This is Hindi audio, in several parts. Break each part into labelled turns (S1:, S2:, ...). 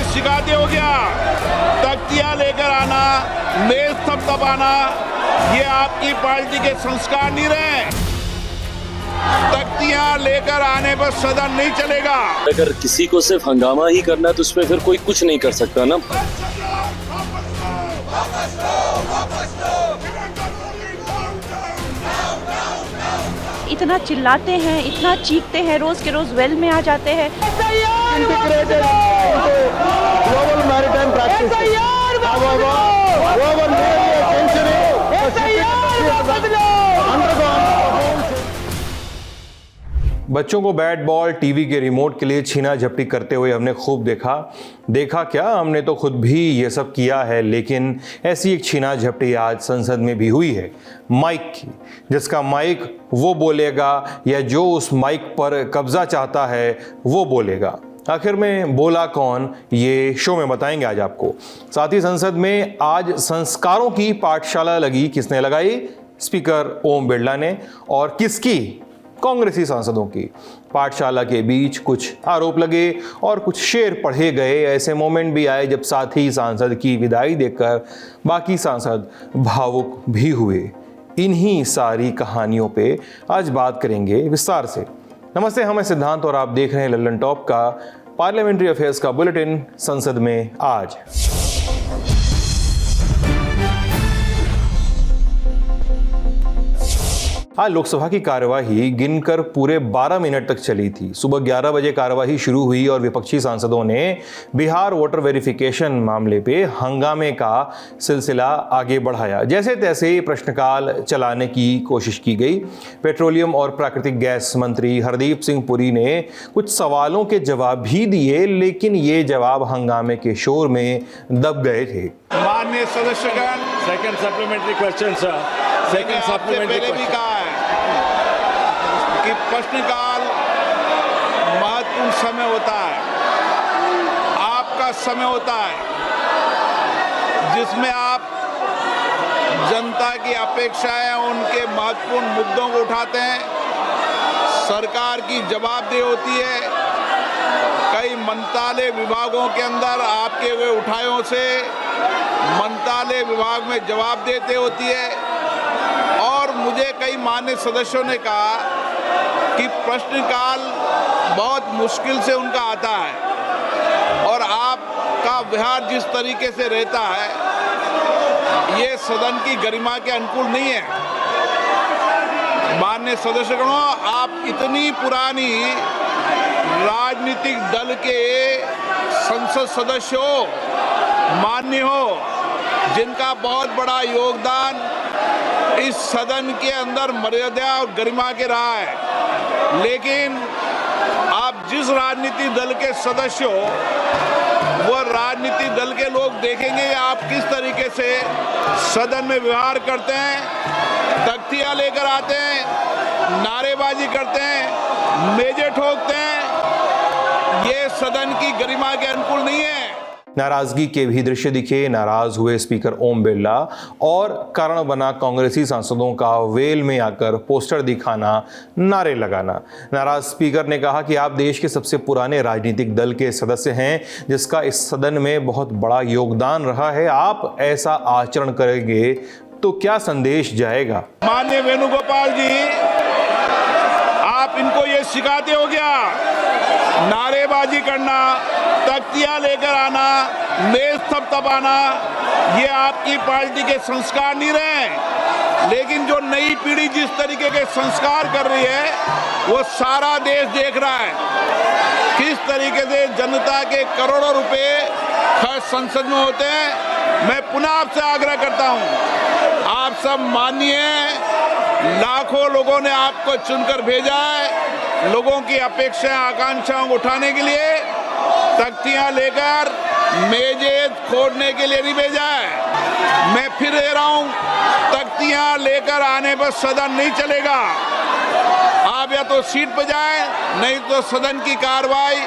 S1: शिकायतें हो गया, तख्तियां लेकर आना, मेज थपथपाना, ये आपकी पार्टी के संस्कार नहीं रहे। तख्तियां लेकर आने पर सदन नहीं चलेगा।
S2: अगर किसी को सिर्फ हंगामा ही करना है तो उसमें फिर कोई कुछ नहीं कर सकता ना।
S3: इतना चिल्लाते हैं, इतना चीखते हैं, रोज के रोज वेल में आ जाते हैं।
S4: बच्चों को बैट बॉल, टीवी के रिमोट के लिए छीना झपटी करते हुए हमने खूब देखा क्या, हमने तो खुद भी ये सब किया है। लेकिन ऐसी एक छीना झपटी आज संसद में भी हुई है, माइक की। जिसका माइक वो बोलेगा या जो उस माइक पर कब्जा चाहता है वो बोलेगा। आखिर में बोला कौन, ये शो में बताएंगे आज आपको। साथ ही संसद में आज संस्कारों की पाठशाला लगी। किसने लगाई? स्पीकर ओम बिरला ने। और किसकी? कांग्रेसी सांसदों की। पाठशाला के बीच कुछ आरोप लगे और कुछ शेर पढ़े गए। ऐसे मोमेंट भी आए जब साथी सांसद की विदाई देखकर बाकी सांसद भावुक भी हुए। इन्हीं सारी कहानियों पे आज बात करेंगे विस्तार से। नमस्ते, हम हैं सिद्धांत और आप देख रहे हैं लल्लन टॉप का पार्लियामेंट्री अफेयर्स का बुलेटिन संसद में आज। आज लोकसभा की कार्यवाही गिनकर पूरे 12 मिनट तक चली थी। सुबह 11 बजे कार्यवाही शुरू हुई और विपक्षी सांसदों ने बिहार वोटर वेरिफिकेशन मामले पे हंगामे का सिलसिला आगे बढ़ाया। जैसे तैसे प्रश्नकाल चलाने की कोशिश की गई। पेट्रोलियम और प्राकृतिक गैस मंत्री हरदीप सिंह पुरी ने कुछ सवालों के जवाब भी दिए, लेकिन ये जवाब हंगामे के शोर में दब गए थे।
S1: माननीय सदस्यगण,
S2: second supplementary question sir. Second supplementary
S1: पहले भी कहा है कि प्रश्नकाल महत्वपूर्ण समय होता है, आपका समय होता है, जिसमें आप जनता की अपेक्षाएं, उनके महत्वपूर्ण मुद्दों को उठाते हैं। सरकार की जवाबदेही होती है। कई मंत्रालय विभागों के अंदर आपके हुए उठायों से मंत्रालय विभाग में जवाब देते होती है। और मुझे कई मान्य सदस्यों ने कहा कि प्रश्नकाल बहुत मुश्किल से उनका आता है और आपका व्यवहार जिस तरीके से रहता है ये सदन की गरिमा के अनुकूल नहीं है। मान्य सदस्यगणों, आप इतनी पुरानी राजनीतिक दल के संसद सदस्य हो, मान्य हो, जिनका बहुत बड़ा योगदान इस सदन के अंदर मर्यादा और गरिमा के रहा है। लेकिन आप जिस राजनीतिक दल के सदस्य हो, वो राजनीतिक दल के लोग देखेंगे आप किस तरीके से सदन में व्यवहार करते हैं। तख्तियां लेकर आते हैं, नारेबाजी करते हैं, मेजें ठोकते हैं। ये सदन की गरिमा के अनुकूल नहीं है।
S4: नाराजगी के भी दृश्य दिखे। नाराज हुए स्पीकर ओम बिरला और कारण बना कांग्रेसी सांसदों का वेल में आकर पोस्टर दिखाना, नारे लगाना। नाराज स्पीकर ने कहा कि आप देश के सबसे पुराने राजनीतिक दल के सदस्य हैं, जिसका इस सदन में बहुत बड़ा योगदान रहा है। आप ऐसा आचरण करेंगे तो क्या संदेश जाएगा?
S1: माननीय वेणुगोपाल जी, आप इनको ये सिखाते हो गया, नारेबाजी करना, तख्तियां लेकर आना, मेज थपथपाना, ये आपकी पार्टी के संस्कार नहीं रहे। लेकिन जो नई पीढ़ी जिस तरीके के संस्कार कर रही है वो सारा देश देख रहा है। किस तरीके से जनता के करोड़ों रुपए खर्च संसद में होते हैं। मैं पुनः आपसे आग्रह करता हूं, आप सब माननीय हैं, लाखों लोगों ने आपको चुनकर भेजा है लोगों की अपेक्षाएं, आकांक्षाओं को उठाने के लिए। तख्तियां लेकर मेजें खोदने के लिए नहीं भेजा है। मैं फिर दे रहा हूं, तख्तियां लेकर आने पर सदन नहीं चलेगा। आप या तो सीट पर जाएं, नहीं तो सदन की कार्रवाई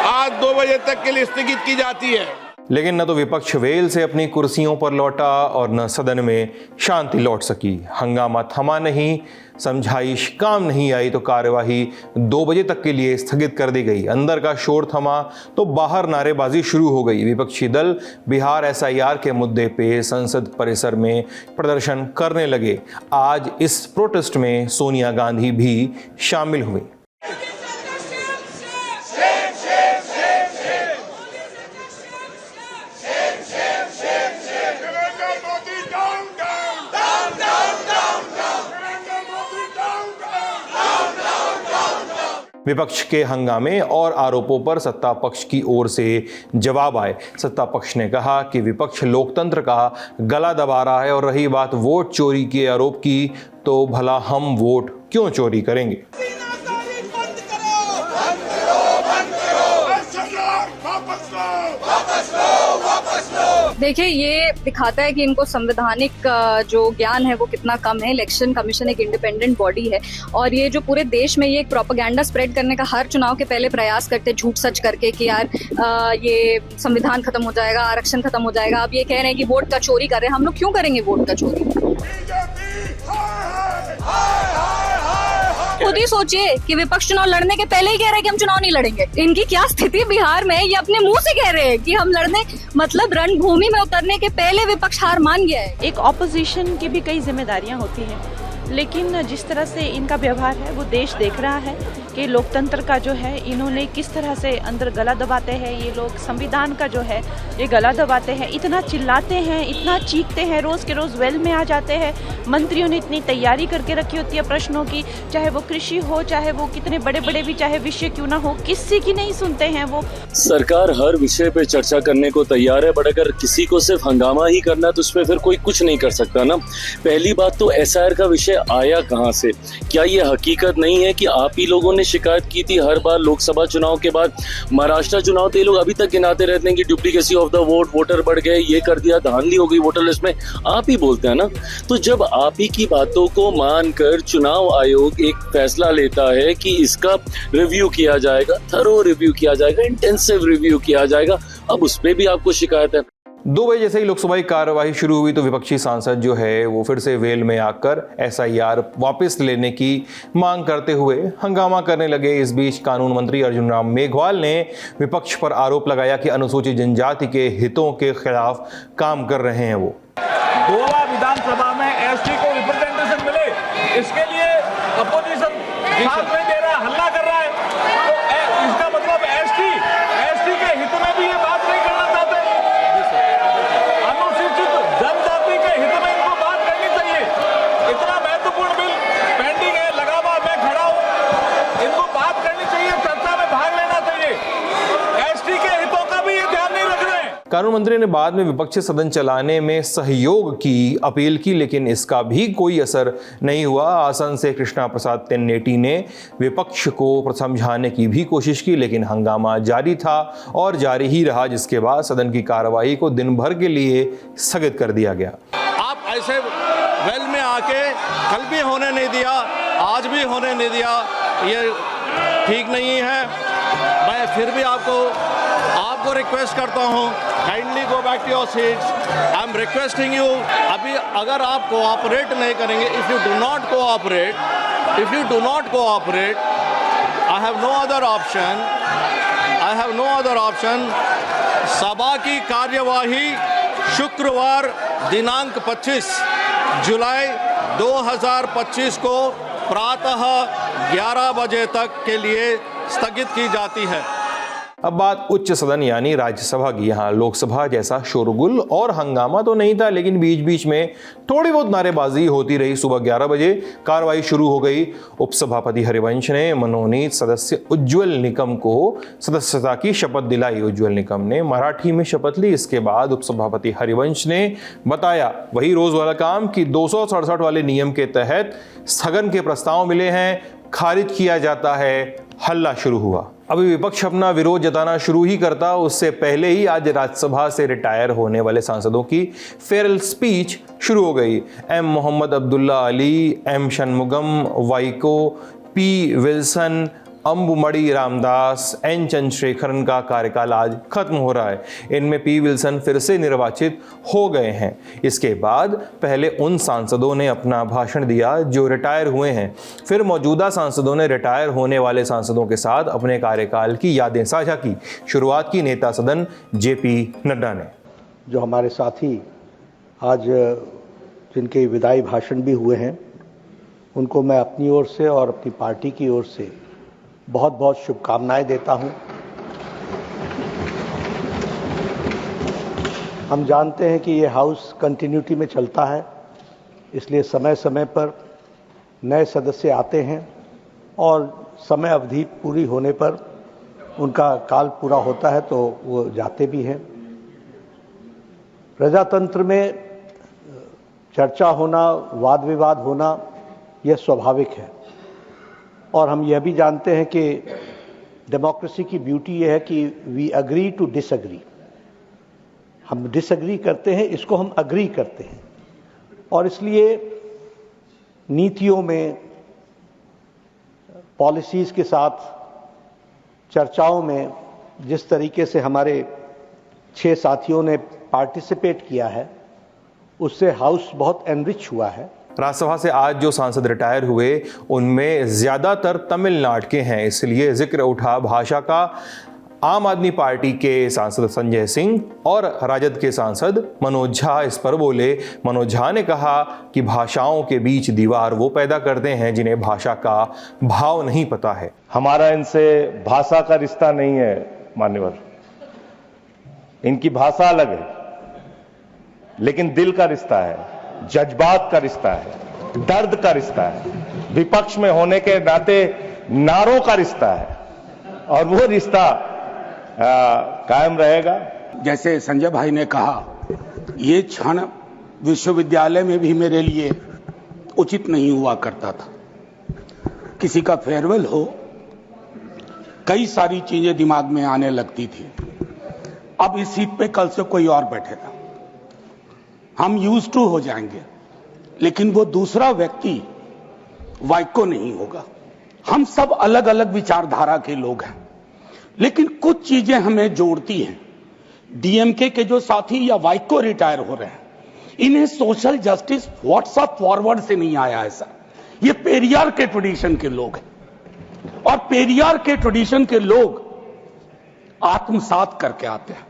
S1: आज 2 बजे तक के लिए स्थगित की जाती है।
S4: लेकिन न तो विपक्ष वेल से अपनी कुर्सियों पर लौटा और न सदन में शांति लौट सकी। हंगामा थमा नहीं, समझाइश काम नहीं आई तो कार्यवाही 2 बजे तक के लिए स्थगित कर दी गई। अंदर का शोर थमा तो बाहर नारेबाजी शुरू हो गई। विपक्षी दल बिहार एसआईआर के मुद्दे पे संसद परिसर में प्रदर्शन करने लगे। आज इस प्रोटेस्ट में सोनिया गांधी भी शामिल हुई। विपक्ष के हंगामे और आरोपों पर सत्ता पक्ष की ओर से जवाब आए। सत्ता पक्ष ने कहा कि विपक्ष लोकतंत्र का गला दबा रहा है और रही बात वोट चोरी के आरोप की, तो भला हम वोट क्यों चोरी करेंगे।
S5: देखिए, ये दिखाता है कि इनको संवैधानिक जो ज्ञान है वो कितना कम है। इलेक्शन कमीशन एक इंडिपेंडेंट बॉडी है और ये जो पूरे देश में ये एक प्रोपेगेंडा स्प्रेड करने का हर चुनाव के पहले प्रयास करते, झूठ सच करके कि यार ये संविधान खत्म हो जाएगा, आरक्षण खत्म हो जाएगा। अब ये कह रहे हैं कि वोट का चोरी कर रहे हैं। हम लोग क्यों करेंगे वोट का चोरी? खुद ही सोचिए कि विपक्ष चुनाव लड़ने के पहले ही कह रहे हैं कि हम चुनाव नहीं लड़ेंगे। इनकी क्या स्थिति बिहार में, ये अपने मुंह से कह रहे हैं कि हम लड़ने, मतलब रणभूमि में उतरने के पहले विपक्ष हार मान गया है।
S3: एक ऑपोजिशन की भी कई जिम्मेदारियां होती हैं, लेकिन जिस तरह से इनका व्यवहार है वो देश देख रहा है कि लोकतंत्र का जो है इन्होंने किस तरह से अंदर गला दबाते हैं। ये लोग संविधान का जो है ये गला दबाते हैं, इतना चिल्लाते हैं, इतना चीखते हैं, रोज़ के रोज़ वेल में आ जाते हैं। मंत्रियों ने इतनी तैयारी करके रखी होती है प्रश्नों की, चाहे वो कृषि हो, चाहे वो कितने बड़े बड़े भी चाहे विषय क्यों ना हो, किसी की नहीं सुनते हैं वो।
S2: सरकार हर विषय पे चर्चा करने को तैयार है, बट अगर किसी को सिर्फ हंगामा ही करना है तो उसमें फिर कोई कुछ नहीं कर सकता ना। पहली बात तो एसआईआर का विषय आया कहां से? क्या ये हकीकत नहीं है कि आप ही लोगों ने शिकायत की थी हर बार लोकसभा चुनाव के बाद? महाराष्ट्र चुनाव तो ये लोग अभी तक गिनाते रहते हैं कि duplicacy of the vote, voter बढ़ गए, ये कर दिया, धांधली हो गई वोटर लिस्ट में। आप ही बोलते हैं ना। तो जब आप ही की बातों को मानकर चुनाव आयोग एक फैसला लेता है कि इसका रिव्यू किया जाएगा, थरो रिव्यू किया जाएगा, इंटेंसिव रिव्यू किया जाएगा, अब उस पर भी आपको शिकायत है।
S4: 2 बजे जैसे ही लोकसभा की कार्यवाही शुरू हुई तो विपक्षी सांसद जो है वो फिर से वेल में आकर एसआईआर वापस लेने की मांग करते हुए हंगामा करने लगे। इस बीच कानून मंत्री अर्जुन राम मेघवाल ने विपक्ष पर आरोप लगाया कि अनुसूचित जनजाति के हितों के खिलाफ काम कर रहे हैं वो।
S6: गोवा विधानसभा में एसटी को रिप्रेजेंटेशन मिले, इसके लिए अपोजिशन साथ नहीं दे रहा, हल्ला कर रहा है। तो इसका मतलब एसटी के हित में भी ये बात नहीं करना चाहते। अनुसूचित जनजाति के हित में इनको बात करनी चाहिए। इतना महत्वपूर्ण बिल पेंडिंग है, लगा हुआ, मैं खड़ा हूं, इनको बात करनी चाहिए, चर्चा में भाग लेना चाहिए। एसटी के हितों का भी ये ध्यान नहीं रख रहे हैं।
S4: कानून मंत्री ने बाद में विपक्ष से सदन चलाने में सहयोग की अपील की, लेकिन इसका भी कोई असर नहीं हुआ। आसन से कृष्णा प्रसाद तेन्नेटी ने विपक्ष को समझाने की भी कोशिश की, लेकिन हंगामा जारी था और जारी ही रहा, जिसके बाद सदन की कार्यवाही को दिन भर के लिए स्थगित कर दिया गया।
S6: आप ऐसे वेल में आके कल भी होने नहीं दिया, आज भी होने नहीं दिया, ये ठीक नहीं है। मैं फिर भी आपको रिक्वेस्ट करता हूँ, kindly go back to your seats. I am requesting you. अभी अगर आप कोऑपरेट नहीं करेंगे, if you do not cooperate, I have no other option. सभा की कार्यवाही शुक्रवार दिनांक 25 जुलाई 2025 को प्रातः 11 बजे तक के लिए स्थगित की जाती है।
S4: अब बात उच्च सदन यानी राज्यसभा की। यहाँ लोकसभा जैसा शोरगुल और हंगामा तो नहीं था, लेकिन बीच बीच में थोड़ी बहुत नारेबाजी होती रही। सुबह 11 बजे कार्रवाई शुरू हो गई। उपसभापति हरिवंश ने मनोनीत सदस्य उज्ज्वल निकम को सदस्यता की शपथ दिलाई। उज्ज्वल निकम ने मराठी में शपथ ली। इसके बाद उपसभापति हरिवंश ने बताया वही रोज वाला काम कि 267 वाले नियम के तहत स्थगन के प्रस्ताव मिले हैं, खारिज किया जाता है। हल्ला शुरू हुआ। अभी विपक्ष अपना विरोध जताना शुरू ही करता, उससे पहले ही आज राज्यसभा से रिटायर होने वाले सांसदों की फेयरवेल स्पीच शुरू हो गई। M Mohammad Abdullah Ali, M Shanmugam, Vaiko, P Wilson, Anbumani Ramadoss, N Chandrasekharan का कार्यकाल आज खत्म हो रहा है। इनमें पी विल्सन फिर से निर्वाचित हो गए हैं। इसके बाद पहले उन सांसदों ने अपना भाषण दिया जो रिटायर हुए हैं, फिर मौजूदा सांसदों ने रिटायर होने वाले सांसदों के साथ अपने कार्यकाल की यादें साझा की। शुरुआत की नेता सदन जेपी नड्डा ने।
S7: जो हमारे साथी आज जिनके विदाई भाषण भी हुए हैं, उनको मैं अपनी ओर से और अपनी पार्टी की ओर से बहुत बहुत शुभकामनाएं देता हूं। हम जानते हैं कि ये हाउस कंटिन्यूटी में चलता है, इसलिए समय समय पर नए सदस्य आते हैं और समय अवधि पूरी होने पर उनका काल पूरा होता है तो वो जाते भी हैं। प्रजातंत्र में चर्चा होना, वाद विवाद होना, यह स्वाभाविक है और हम यह भी जानते हैं कि डेमोक्रेसी की ब्यूटी यह है कि वी अग्री टू डिसएग्री। हम डिसएग्री करते हैं, इसको हम अग्री करते हैं और इसलिए नीतियों में, पॉलिसीज के साथ चर्चाओं में जिस तरीके से हमारे 6 साथियों ने पार्टिसिपेट किया है, उससे हाउस बहुत एनरिच हुआ है।
S4: राज्यसभा से आज जो सांसद रिटायर हुए उनमें ज्यादातर तमिलनाडु के हैं, इसलिए जिक्र उठा भाषा का। आम आदमी पार्टी के सांसद संजय सिंह और राजद के सांसद मनोज झा इस पर बोले। मनोज झा ने कहा कि भाषाओं के बीच दीवार वो पैदा करते हैं जिन्हें भाषा का भाव नहीं पता है।
S8: हमारा इनसे भाषा का रिश्ता नहीं है मान्यवर, इनकी भाषा अलग है, लेकिन दिल का रिश्ता है, जज्बात का रिश्ता है, दर्द का रिश्ता है, विपक्ष में होने के नाते नारों का रिश्ता है और वो रिश्ता कायम रहेगा।
S9: जैसे संजय भाई ने कहा, ये क्षण विश्वविद्यालय में भी मेरे लिए उचित नहीं हुआ करता था। किसी का फेयरवेल हो, कई सारी चीजें दिमाग में आने लगती थी। अब इस सीट पे कल से कोई और बैठेगा, हम यूज टू हो जाएंगे, लेकिन वो दूसरा व्यक्ति वाइको नहीं होगा। हम सब अलग अलग विचारधारा के लोग हैं, लेकिन कुछ चीजें हमें जोड़ती हैं। डीएमके के जो साथी या वाइको रिटायर हो रहे हैं, इन्हें सोशल जस्टिस व्हाट्सएप फॉरवर्ड से नहीं आया है सर। ये पेरियार के ट्रेडिशन के लोग हैं और पेरियार के ट्रेडिशन के लोग आत्मसात करके आते हैं।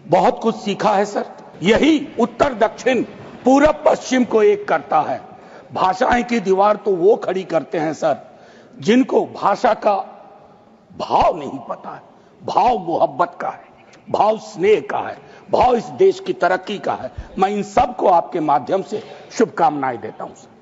S9: बहुत कुछ सीखा है सर। यही उत्तर दक्षिण पूरब पश्चिम को एक करता है। भाषाएं की दीवार तो वो खड़ी करते हैं सर जिनको भाषा का भाव नहीं पता है। भाव मोहब्बत का है, भाव स्नेह का है, भाव इस देश की तरक्की का है। मैं इन सब को आपके माध्यम से शुभकामनाएं देता हूं सर।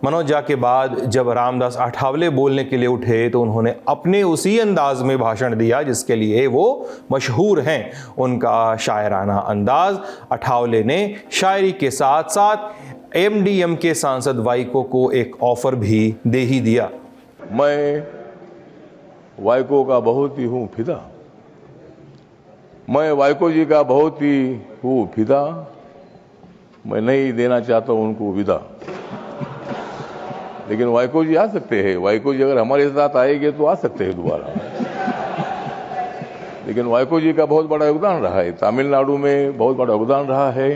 S4: मनोज झा के बाद जब रामदास अठावले बोलने के लिए उठे तो उन्होंने अपने उसी अंदाज में भाषण दिया जिसके लिए वो मशहूर हैं, उनका शायराना अंदाज। अठावले ने शायरी के साथ साथ एमडीएम के सांसद वाइको को एक ऑफर भी दे ही दिया।
S8: मैं वाइको का बहुत ही हूं फिदा, मैं वाइको जी का बहुत ही हूं फिदा, मैं नहीं देना चाहता हूं उनको विदा। लेकिन वाइको जी आ सकते हैं, वाइको जी अगर हमारे साथ आएंगे तो आ सकते हैं दोबारा। लेकिन वाइको जी का बहुत बड़ा योगदान रहा है, तमिलनाडु में बहुत बड़ा योगदान रहा है।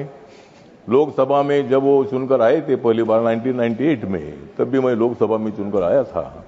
S8: लोकसभा में जब वो चुनकर आए थे पहली बार 1998 में, तब भी मैं लोकसभा में चुनकर आया था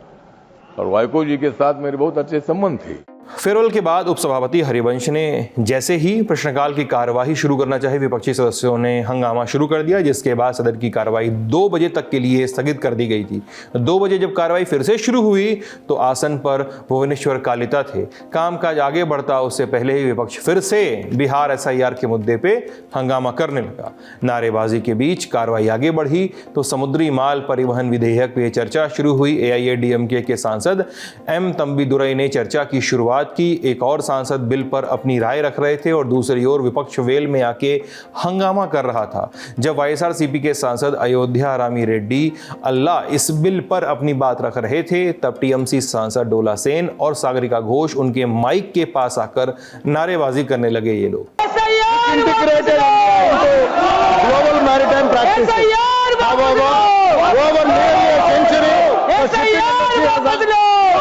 S8: और वाइको जी के साथ मेरे बहुत अच्छे संबंध थे।
S4: फेयरवेल के बाद उपसभापति हरिवंश ने जैसे ही प्रश्नकाल की कार्यवाही शुरू करना चाहे, विपक्षी सदस्यों ने हंगामा शुरू कर दिया, जिसके बाद सदन की कार्यवाही 2 बजे तक के लिए स्थगित कर दी गई थी। 2 बजे जब कार्यवाही फिर से शुरू हुई तो आसन पर भुवनेश्वर कालिता थे। कामकाज आगे बढ़ता उससे पहले ही विपक्ष फिर से बिहार एसआईआर के मुद्दे पे हंगामा करने लगा। नारेबाजी के बीच कार्यवाही आगे बढ़ी तो समुद्री माल परिवहन विधेयक पे चर्चा शुरू हुई। एआईएडीएमके के सांसद एम तंबीदुरई ने चर्चा की शुरुआत की। एक और सांसद बिल पर अपनी राय रख रहे थे और दूसरी ओर विपक्ष वेल में आके हंगामा कर रहा था। जब वाईएसआरसीपी के सांसद अयोध्या रामी रेड्डी अल्लाह इस बिल पर अपनी बात रख रहे थे, तब टीएमसी सांसद डोला सेन और सागरिका घोष उनके माइक के पास आकर नारेबाजी करने लगे। ये लोग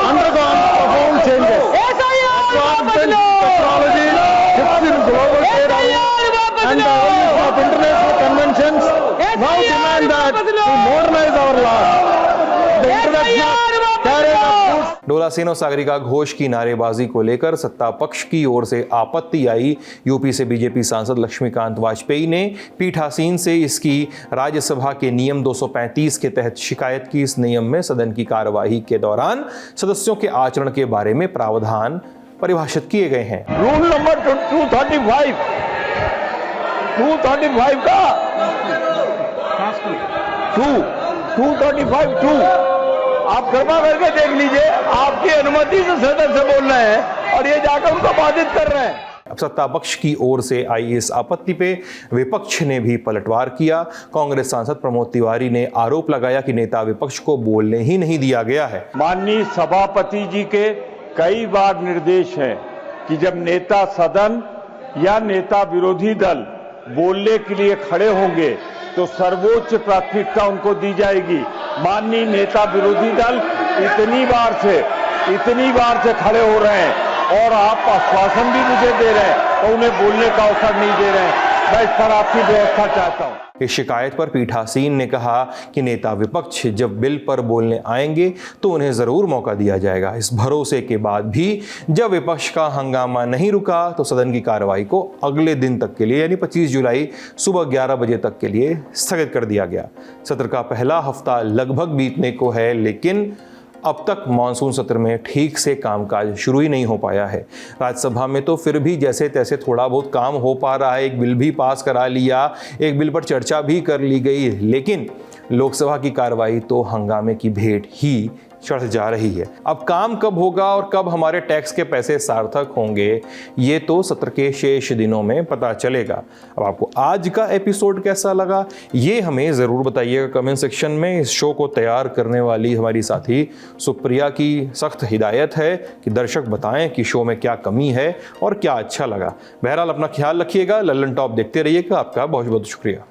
S7: undergone
S8: changes. Advancement technology, shifts in global trade and the evolution of international conventions now demand that we modernize our laws. The introduction of carrying of goods.
S4: Dola Sen और सागरिका घोष की नारेबाजी को लेकर सत्ता पक्ष की ओर से आपत्ति आई। यूपी से बीजेपी सांसद लक्ष्मीकांत वाजपेयी ने पीठासीन से इसकी राज्यसभा के नियम 235 के तहत शिकायत की। इस नियम में सदन की कार्यवाही के दौरान सदस्यों के आचरण के बारे में प्रावधान परिभाषित किए गए हैं।
S8: रूल नंबर 235 का 235 आप कृपा करके देख लीजिए, आपकी अनुमति से सदस्य बोल रहे हैं और ये जाकर उनको बाधित कर रहे हैं।
S4: अब सत्ता पक्ष की ओर से आई इस आपत्ति पे विपक्ष ने भी पलटवार किया। कांग्रेस सांसद प्रमोद तिवारी ने आरोप लगाया कि नेता विपक्ष को बोलने ही नहीं दिया गया है।
S8: माननीय सभापति जी के कई बार निर्देश है कि जब नेता सदन या नेता विरोधी दल बोलने के लिए खड़े होंगे तो सर्वोच्च प्राथमिकता उनको दी जाएगी। माननीय नेता विरोधी दल इतनी बार से खड़े हो रहे हैं और आप आश्वासन भी मुझे दे रहे हैं और उन्हें बोलने का अवसर नहीं दे रहे हैं। मैं इस पर आपकी व्यवस्था चाहता हूं।
S4: इस शिकायत पर पीठासीन ने कहा कि नेता विपक्ष जब बिल पर बोलने आएंगे तो उन्हें जरूर मौका दिया जाएगा। इस भरोसे के बाद भी जब विपक्ष का हंगामा नहीं रुका तो सदन की कार्रवाई को अगले दिन तक के लिए यानी 25 जुलाई सुबह 11 बजे तक के लिए स्थगित कर दिया गया। सत्र का पहला हफ्ता लगभग बीतने को है, लेकिन अब तक मानसून सत्र में ठीक से कामकाज शुरू ही नहीं हो पाया है। राज्यसभा में तो फिर भी जैसे तैसे थोड़ा बहुत काम हो पा रहा है। एक बिल भी पास करा लिया, एक बिल पर चर्चा भी कर ली गई, लेकिन लोकसभा की कार्रवाई तो हंगामे की भेंट ही चढ़ जा रही है। अब काम कब होगा और कब हमारे टैक्स के पैसे सार्थक होंगे, ये तो सत्र के शेष दिनों में पता चलेगा। अब आपको आज का एपिसोड कैसा लगा, ये हमें ज़रूर बताइएगा कमेंट सेक्शन में। इस शो को तैयार करने वाली हमारी साथी सुप्रिया की सख्त हिदायत है कि दर्शक बताएं कि शो में क्या कमी है और क्या अच्छा लगा। बहरहाल अपना ख्याल रखिएगा। लल्लन टॉप देखते रहिएगा। आपका बहुत बहुत शुक्रिया।